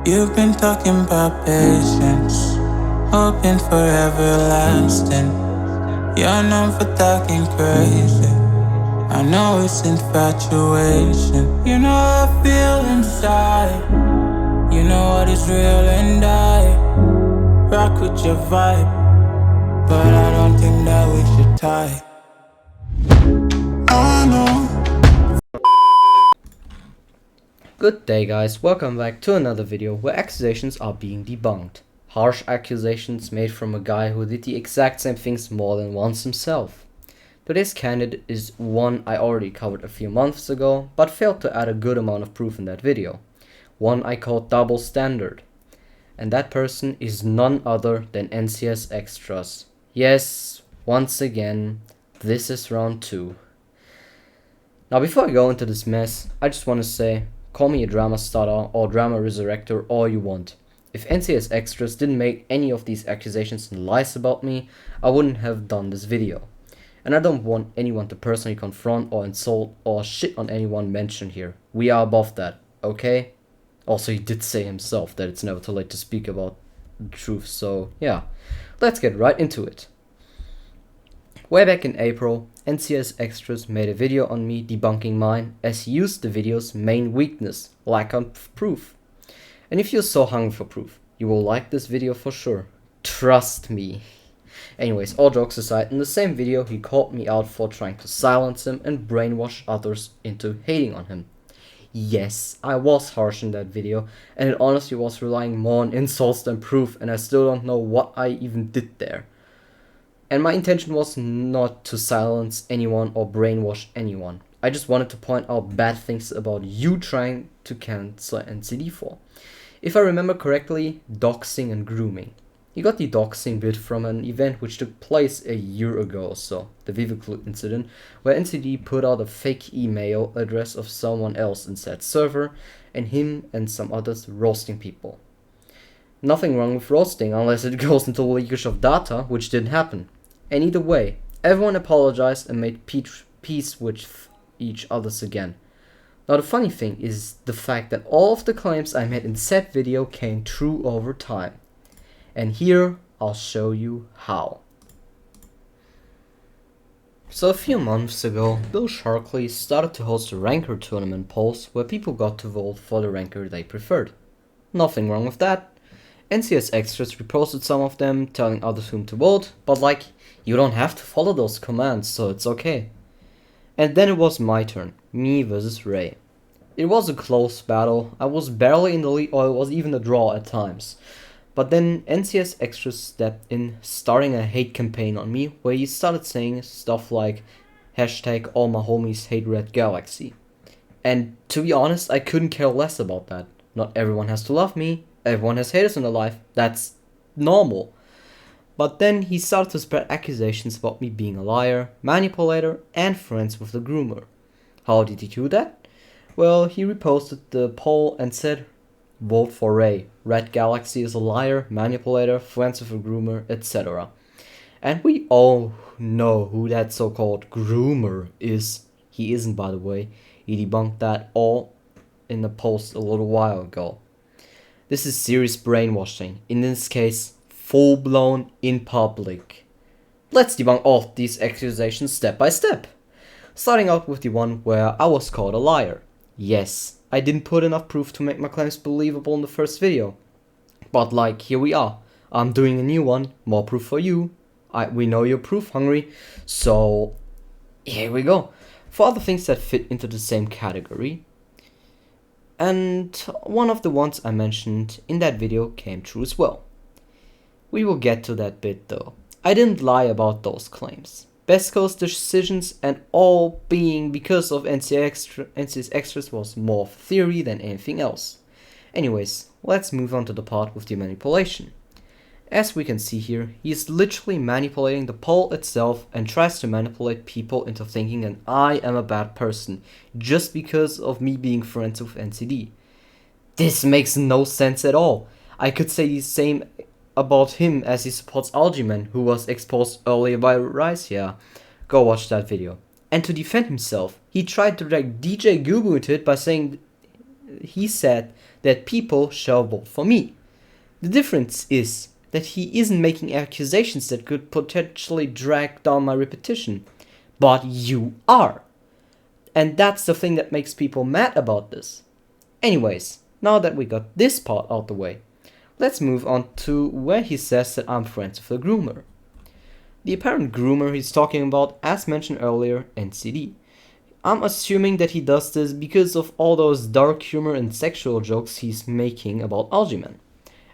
You've been talking about patience, hoping for everlasting. You're known for talking crazy. I know it's infatuation. You know how I feel inside. You know what is real and I rock with your vibe, but I don't think that we should tie. I know. Good day guys, welcome back to another video where accusations are being debunked. Harsh accusations made from a guy who did the exact same things more than once himself. Today's candidate is one I already covered a few months ago, but failed to add a good amount of proof in that video. One I called double standard. And that person is none other than NCS Extras. Yes, once again, this is round 2. Now before I go into this mess, I just want to say, call me a drama starter or drama resurrector all you want. If NCS Extras didn't make any of these accusations and lies about me, I wouldn't have done this video. And I don't want anyone to personally confront or insult or shit on anyone mentioned here. We are above that, okay? Also, he did say himself that it's never too late to speak about the truth, so yeah. Let's get right into it. Way back in April, NCS Extras made a video on me debunking mine as he used the video's main weakness, lack of proof. And if you're so hungry for proof, you will like this video for sure. Trust me. Anyways, all jokes aside, in the same video he called me out for trying to silence him and brainwash others into hating on him. Yes, I was harsh in that video, and it honestly was relying more on insults than proof, and I still don't know what I even did there. And my intention was not to silence anyone or brainwash anyone. I just wanted to point out bad things about you trying to cancel NCD4. If I remember correctly, doxing and grooming. You got the doxing bit from an event which took place a year ago or so, the Vivid incident, where NCD put out a fake email address of someone else in said server, and him and some others roasting people. Nothing wrong with roasting unless it goes into leakage of data, which didn't happen. And either way, everyone apologized and made peace with each others again. Now the funny thing is the fact that all of the claims I made in said video came true over time. And here I'll show you how. So a few months ago, Bill Sharkley started to host a ranker tournament polls where people got to vote for the ranker they preferred. Nothing wrong with that. NCS Extras reposted some of them, telling others whom to vote, but like, you don't have to follow those commands, so it's okay. And then it was my turn, me versus Ray. It was a close battle, I was barely in the lead or it was even a draw at times. But then NCS Extras stepped in, starting a hate campaign on me where he started saying stuff like hashtag all my homies hate Red Galaxy. And to be honest, I couldn't care less about that. Not everyone has to love me, everyone has haters in their life, that's normal. But then he started to spread accusations about me being a liar, manipulator, and friends with the groomer. How did he do that? Well, he reposted the poll and said, vote for Ray. Red Galaxy is a liar, manipulator, friends with a groomer, etc. And we all know who that so-called groomer is. He isn't, by the way. He debunked that all in a post a little while ago. This is serious brainwashing. In this case, full-blown in public. Let's debunk all of these accusations step by step. Starting out with the one where I was called a liar. Yes, I didn't put enough proof to make my claims believable in the first video. But like, here we are. I'm doing a new one, more proof for you. We know you're proof hungry, so here we go. For other things that fit into the same category. And one of the ones I mentioned in that video came true as well. We will get to that bit though. I didn't lie about those claims. Best Coast decisions and all being because of NCS Extras was more theory than anything else. Anyways, let's move on to the part with the manipulation. As we can see here, he is literally manipulating the poll itself and tries to manipulate people into thinking that I am a bad person just because of me being friends with NCD. This makes no sense at all. I could say the same about him as he supports Algaeman, who was exposed earlier by Rise. Yeah, go watch that video. And to defend himself, he tried to drag DJ Gugu into it by saying he said that people shall vote for me. The difference is that he isn't making accusations that could potentially drag down my reputation. But you are. And that's the thing that makes people mad about this. Anyways, now that we got this part out the way, let's move on to where he says that I'm friends with the groomer. The apparent groomer he's talking about, as mentioned earlier, NCD. I'm assuming that he does this because of all those dark humor and sexual jokes he's making about Algae.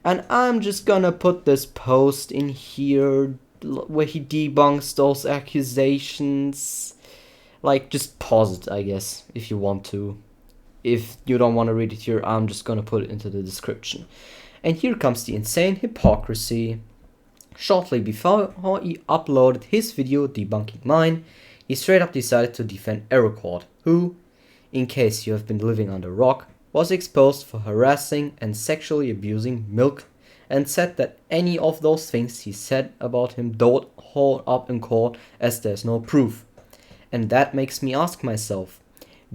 And I'm just gonna put this post in here where he debunks those accusations. Like, just pause it, I guess, if you want to. If you don't want to read it here, I'm just gonna put it into the description. And here comes the insane hypocrisy. Shortly before he uploaded his video debunking mine, he straight up decided to defend Aerocord, who, in case you have been living under a rock, was exposed for harassing and sexually abusing Milk, and said that any of those things he said about him don't hold up in court as there's no proof. And that makes me ask myself,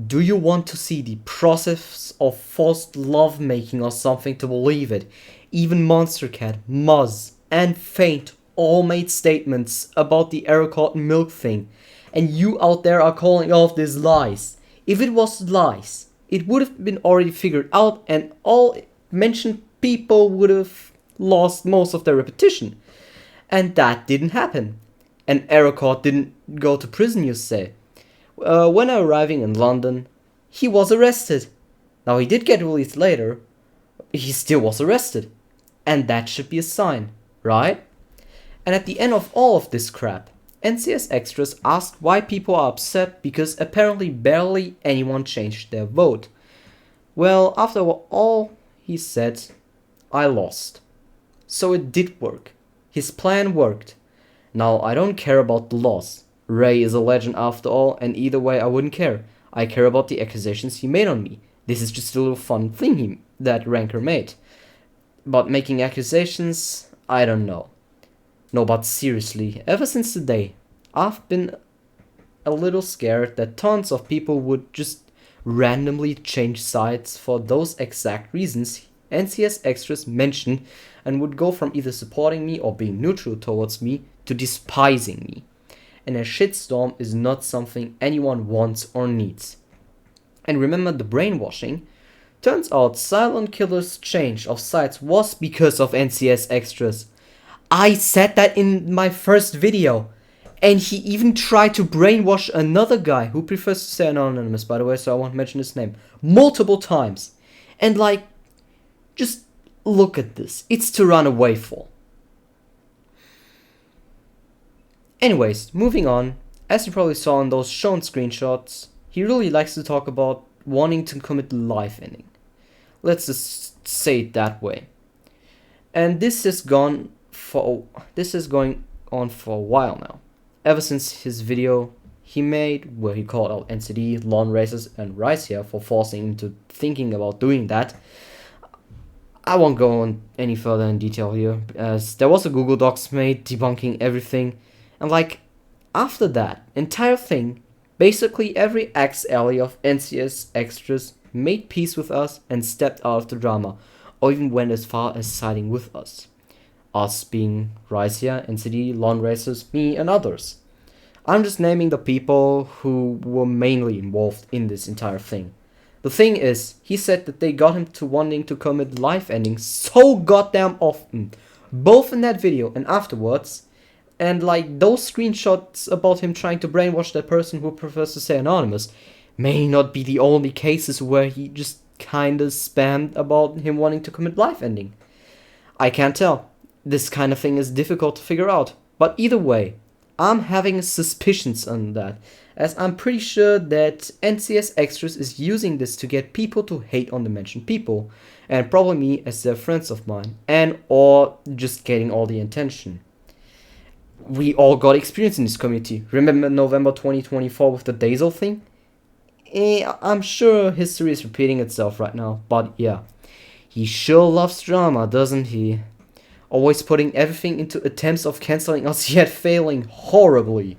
do you want to see the process of forced lovemaking or something to believe it? Even Monster Cat, Muzz, and Faint all made statements about the Aerocord Milk thing, and you out there are calling all of this lies. If it was lies, it would have been already figured out and all mentioned people would have lost most of their reputation. And that didn't happen. And Aerocord didn't go to prison, you say. When arriving in London, he was arrested. Now he did get released later, he still was arrested. And that should be a sign, right? And at the end of all of this crap, NCS Extras asked why people are upset because apparently barely anyone changed their vote. Well, after all he said, I lost. So it did work. His plan worked. Now I don't care about the loss. Ray is a legend after all, and either way I wouldn't care. I care about the accusations he made on me. This is just a little fun thing that Ranker made. But making accusations, I don't know. No, but seriously, ever since the day, I've been a little scared that tons of people would just randomly change sides for those exact reasons NCS Extras mentioned and would go from either supporting me or being neutral towards me to despising me. And a shitstorm is not something anyone wants or needs. And remember the brainwashing? Turns out Silent Killer's change of sides was because of NCS Extras. I said that in my first video. And he even tried to brainwash another guy who prefers to stay anonymous, by the way, so I won't mention his name, multiple times. And like, just look at this. It's to run away for. Anyways, moving on. As you probably saw in those shown screenshots, he really likes to talk about wanting to commit life ending. Let's just say it that way. And this has going on for a while now. Ever since his video he made where he called out NCD, Lawn Racers, and Rycia for forcing him to thinking about doing that. I won't go on any further in detail here, as there was a Google Docs made debunking everything, and like, after that entire thing, basically every ex-ally of NCS Extras made peace with us and stepped out of the drama, or even went as far as siding with us. Us being Rycia, NCD, Lawn Racers, me, and others. I'm just naming the people who were mainly involved in this entire thing. The thing is, he said that they got him to wanting to commit life endings so goddamn often, both in that video and afterwards, and like those screenshots about him trying to brainwash that person who prefers to stay anonymous may not be the only cases where he just kinda spammed about him wanting to commit life ending. I can't tell. This kind of thing is difficult to figure out, but either way, I'm having suspicions on that, as I'm pretty sure that NCS Extras is using this to get people to hate on the mentioned people, and probably me as their friends of mine, and or just getting all the attention. We all got experience in this community. Remember November 2024 with the Dazel thing? I'm sure history is repeating itself right now, but yeah. He sure loves drama, doesn't he? Always putting everything into attempts of cancelling us, yet failing horribly.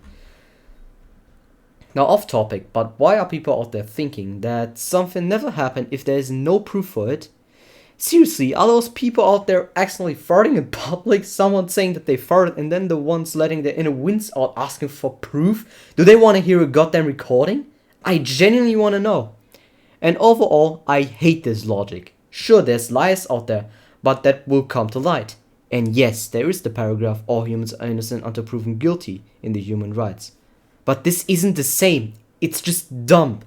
Now, off topic, but why are people out there thinking that something never happened if there is no proof for it? Seriously, are those people out there accidentally farting in public? Someone saying that they farted and then the ones letting their inner winds out asking for proof? Do they want to hear a goddamn recording? I genuinely want to know. And overall, I hate this logic. Sure, there's lies out there, but that will come to light. And yes, there is the paragraph, all humans are innocent until proven guilty in the human rights. But this isn't the same. It's just dumb.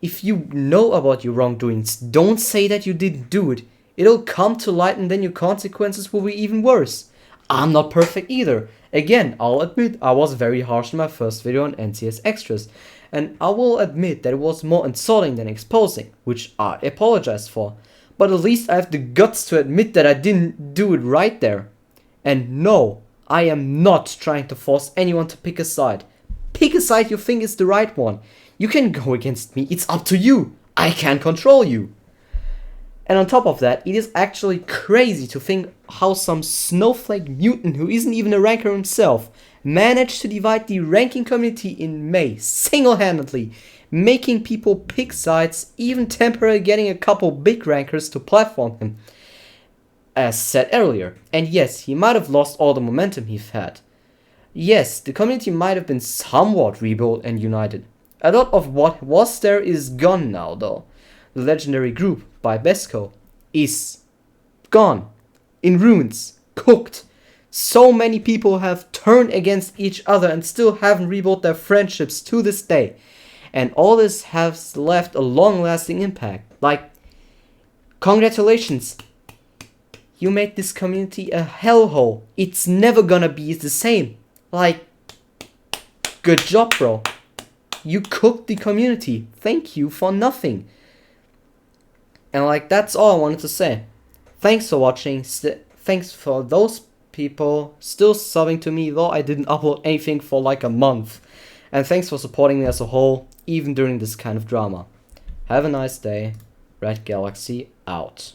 If you know about your wrongdoings, don't say that you didn't do it. It'll come to light and then your consequences will be even worse. I'm not perfect either. Again, I'll admit I was very harsh in my first video on NCS Extras. And I will admit that it was more insulting than exposing, which I apologize for. But at least I have the guts to admit that I didn't do it right there. And no, I am not trying to force anyone to pick a side. Pick a side you think is the right one. You can go against me, it's up to you. I can't control you. And on top of that, it is actually crazy to think how some snowflake mutant who isn't even a ranker himself managed to divide the ranking community in May single-handedly, making people pick sides, even temporarily getting a couple big rankers to platform him, as said earlier. And yes, he might have lost all the momentum he's had. Yes, the community might have been somewhat rebuilt and united. A lot of what was there is gone now though. The legendary group by Besco is gone, in ruins, cooked. So many people have turned against each other and still haven't rebuilt their friendships to this day. And all this has left a long-lasting impact. Like, congratulations, you made this community a hellhole. It's never gonna be the same. Like, good job, bro. You cooked the community. Thank you for nothing. And like, that's all I wanted to say. Thanks for watching. Thanks for those people still subbing to me, though I didn't upload anything for like a month. And thanks for supporting me as a whole, even during this kind of drama. Have a nice day. Red Galaxy out.